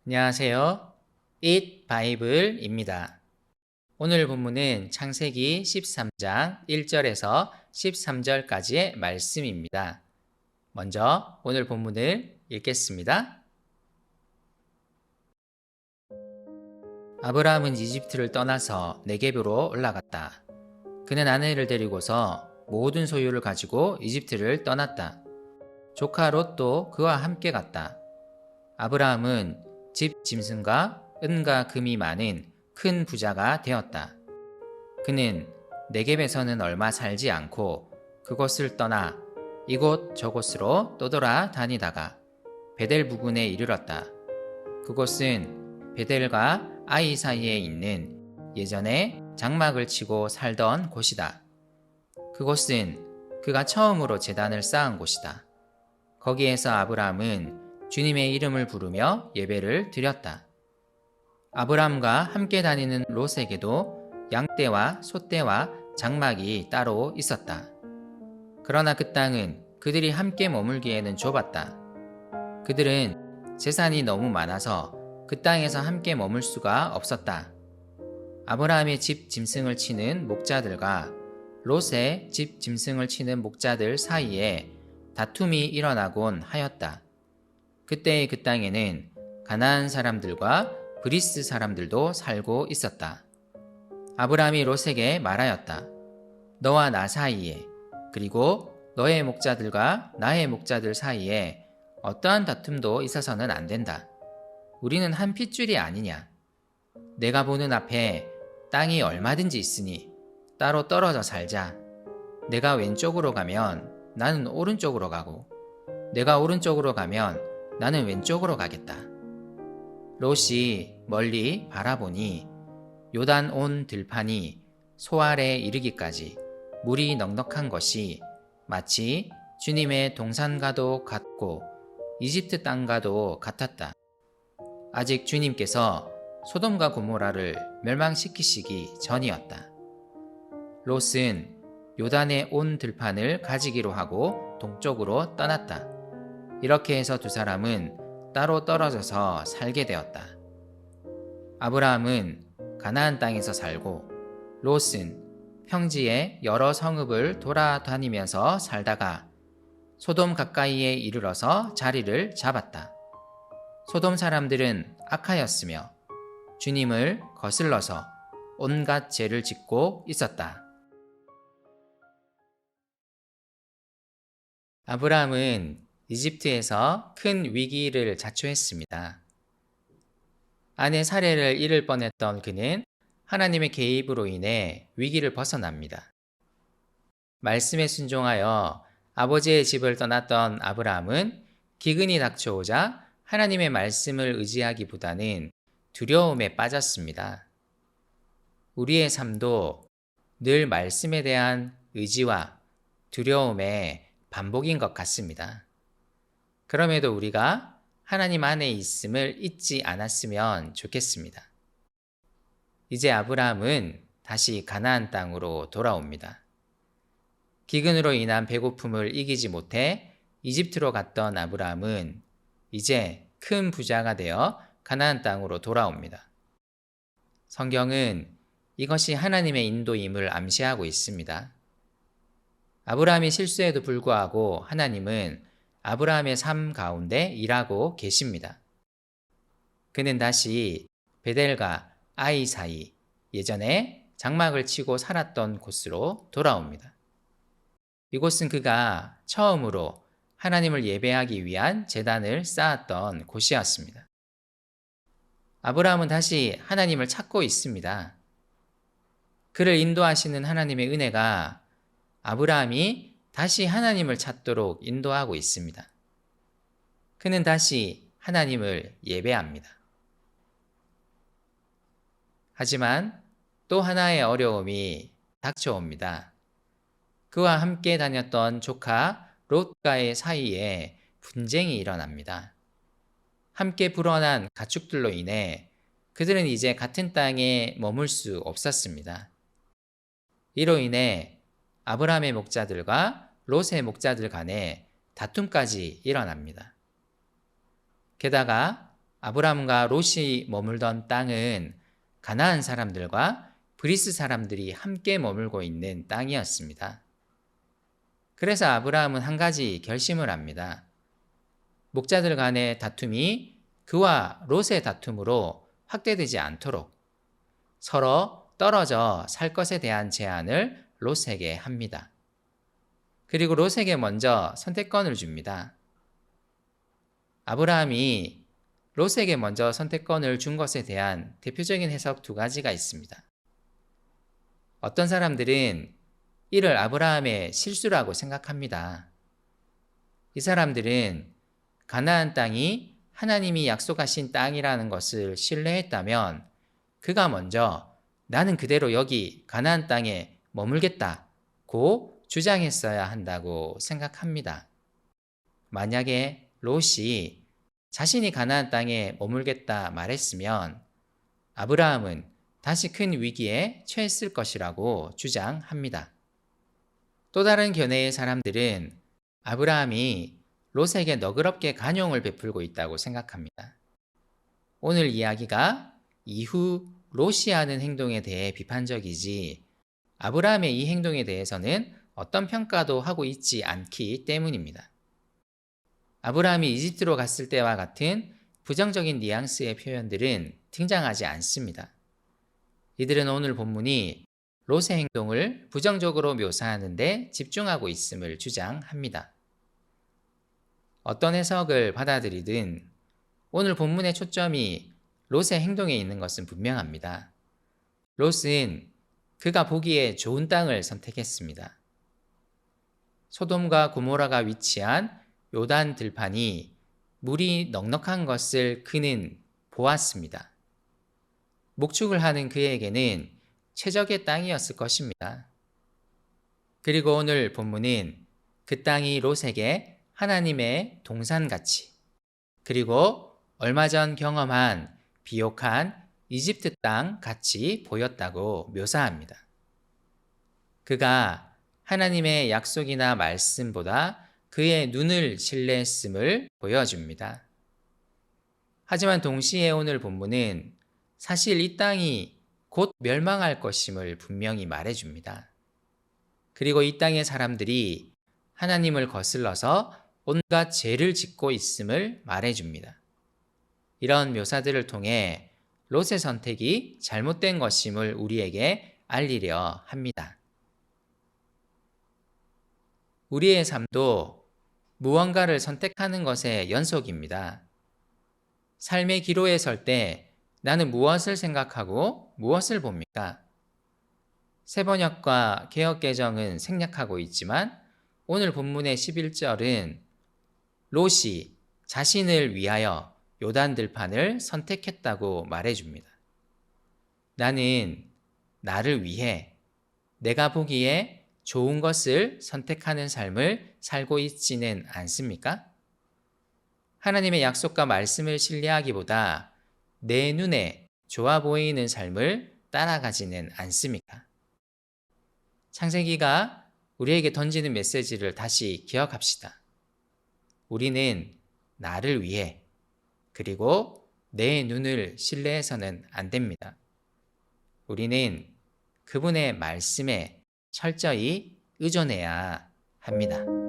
안녕하세요. Eat Bible입니다. 오늘 본문은 창세기 13장 1절에서 13절까지의 말씀입니다. 먼저 오늘 본문을 읽겠습니다. 아브라함은 이집트를 떠나서 네겝으로 올라갔다. 그는 아내를 데리고서 모든 소유를 가지고 이집트를 떠났다. 조카 롯도 그와 함께 갔다. 아브라함은 집 짐승과 은과 금이 많은 큰 부자가 되었다. 그는 네겝에서는 얼마 살지 않고 그곳을 떠나 이곳 저곳으로 떠돌아 다니다가 베델 부근에 이르렀다. 그곳은 베델과 아이 사이에 있는 예전에 장막을 치고 살던 곳이다. 그곳은 그가 처음으로 제단을 쌓은 곳이다. 거기에서 아브라함은 주님의 이름을 부르며 예배를 드렸다. 아브라함과 함께 다니는 롯에게도 양떼와 소떼와 장막이 따로 있었다. 그러나 그 땅은 그들이 함께 머물기에는 좁았다. 그들은 재산이 너무 많아서 그 땅에서 함께 머물 수가 없었다. 아브라함의 집 짐승을 치는 목자들과 롯의 집 짐승을 치는 목자들 사이에 다툼이 일어나곤 하였다. 그때의 그 땅에는 가나안 사람들과 브리스 사람들도 살고 있었다. 아브라함이 롯에게 말하였다. 너와 나 사이에 그리고 너의 목자들과 나의 목자들 사이에 어떠한 다툼도 있어서는 안 된다. 우리는 한 핏줄이 아니냐. 내가 보는 앞에 땅이 얼마든지 있으니 따로 떨어져 살자. 내가 왼쪽으로 가면 나는 오른쪽으로 가고 내가 오른쪽으로 가면 나는 왼쪽으로 가겠다. 롯이 멀리 바라보니 요단 온 들판이 소알에 이르기까지 물이 넉넉한 것이 마치 주님의 동산과도 같고 이집트 땅과도 같았다. 아직 주님께서 소돔과 고모라를 멸망시키시기 전이었다. 롯은 요단의 온 들판을 가지기로 하고 동쪽으로 떠났다. 이렇게 해서 두 사람은 따로 떨어져서 살게 되었다. 아브라함은 가나안 땅에서 살고 롯은 평지의 여러 성읍을 돌아다니면서 살다가 소돔 가까이에 이르러서 자리를 잡았다. 소돔 사람들은 악하였으며 주님을 거슬러서 온갖 죄를 짓고 있었다. 아브라함은 이집트에서 큰 위기를 자초했습니다. 아내 사례를 잃을 뻔했던 그는 하나님의 개입으로 인해 위기를 벗어납니다. 말씀에 순종하여 아버지의 집을 떠났던 아브라함은 기근이 닥쳐오자 하나님의 말씀을 의지하기보다는 두려움에 빠졌습니다. 우리의 삶도 늘 말씀에 대한 의지와 두려움의 반복인 것 같습니다. 그럼에도 우리가 하나님 안에 있음을 잊지 않았으면 좋겠습니다. 이제 아브라함은 다시 가나안 땅으로 돌아옵니다. 기근으로 인한 배고픔을 이기지 못해 이집트로 갔던 아브라함은 이제 큰 부자가 되어 가나안 땅으로 돌아옵니다. 성경은 이것이 하나님의 인도임을 암시하고 있습니다. 아브라함이 실수에도 불구하고 하나님은 아브라함의 삶 가운데 일하고 계십니다. 그는 다시 베델과 아이 사이 예전에 장막을 치고 살았던 곳으로 돌아옵니다. 이곳은 그가 처음으로 하나님을 예배하기 위한 제단을 쌓았던 곳이었습니다. 아브라함은 다시 하나님을 찾고 있습니다. 그를 인도하시는 하나님의 은혜가 아브라함이 다시 하나님을 찾도록 인도하고 있습니다. 그는 다시 하나님을 예배합니다. 하지만 또 하나의 어려움이 닥쳐옵니다. 그와 함께 다녔던 조카 롯과의 사이에 분쟁이 일어납니다. 함께 불어난 가축들로 인해 그들은 이제 같은 땅에 머물 수 없었습니다. 이로 인해 아브라함의 목자들과 롯의 목자들 간에 다툼까지 일어납니다. 게다가 아브라함과 롯이 머물던 땅은 가나안 사람들과 브리스 사람들이 함께 머물고 있는 땅이었습니다. 그래서 아브라함은 한 가지 결심을 합니다. 목자들 간의 다툼이 그와 롯의 다툼으로 확대되지 않도록 서로 떨어져 살 것에 대한 제안을 롯에게 합니다. 그리고 롯에게 먼저 선택권을 줍니다. 아브라함이 롯에게 먼저 선택권을 준 것에 대한 대표적인 해석 두 가지가 있습니다. 어떤 사람들은 이를 아브라함의 실수라고 생각합니다. 이 사람들은 가나안 땅이 하나님이 약속하신 땅이라는 것을 신뢰했다면 그가 먼저 나는 그대로 여기 가나안 땅에 머물겠다고 주장했어야 한다고 생각합니다. 만약에 롯이 자신이 가나안 땅에 머물겠다 말했으면 아브라함은 다시 큰 위기에 처했을 것이라고 주장합니다. 또 다른 견해의 사람들은 아브라함이 롯에게 너그럽게 간용을 베풀고 있다고 생각합니다. 오늘 이야기가 이후 롯이 하는 행동에 대해 비판적이지 아브라함의 이 행동에 대해서는 어떤 평가도 하고 있지 않기 때문입니다. 아브라함이 이집트로 갔을 때와 같은 부정적인 뉘앙스의 표현들은 등장하지 않습니다. 이들은 오늘 본문이 롯의 행동을 부정적으로 묘사하는 데 집중하고 있음을 주장합니다. 어떤 해석을 받아들이든 오늘 본문의 초점이 롯의 행동에 있는 것은 분명합니다. 롯은 그가 보기에 좋은 땅을 선택했습니다. 소돔과 고모라가 위치한 요단 들판이 물이 넉넉한 것을 그는 보았습니다. 목축을 하는 그에게는 최적의 땅이었을 것입니다. 그리고 오늘 본문은 그 땅이 롯에게 하나님의 동산같이 그리고 얼마 전 경험한 비옥한 이집트 땅 같이 보였다고 묘사합니다. 그가 하나님의 약속이나 말씀보다 그의 눈을 신뢰했음을 보여줍니다. 하지만 동시에 오늘 본문은 사실 이 땅이 곧 멸망할 것임을 분명히 말해줍니다. 그리고 이 땅의 사람들이 하나님을 거슬러서 온갖 죄를 짓고 있음을 말해줍니다. 이런 묘사들을 통해 롯의 선택이 잘못된 것임을 우리에게 알리려 합니다. 우리의 삶도 무언가를 선택하는 것의 연속입니다. 삶의 기로에 설 때 나는 무엇을 생각하고 무엇을 봅니까? 새번역과 개역개정은 생략하고 있지만 오늘 본문의 11절은 롯이 자신을 위하여 요단 들판을 선택했다고 말해줍니다. 나는 나를 위해 내가 보기에 좋은 것을 선택하는 삶을 살고 있지는 않습니까? 하나님의 약속과 말씀을 신뢰하기보다 내 눈에 좋아 보이는 삶을 따라가지는 않습니까? 창세기가 우리에게 던지는 메시지를 다시 기억합시다. 우리는 나를 위해 그리고 내 눈을 신뢰해서는 안 됩니다. 우리는 그분의 말씀에 철저히 의존해야 합니다.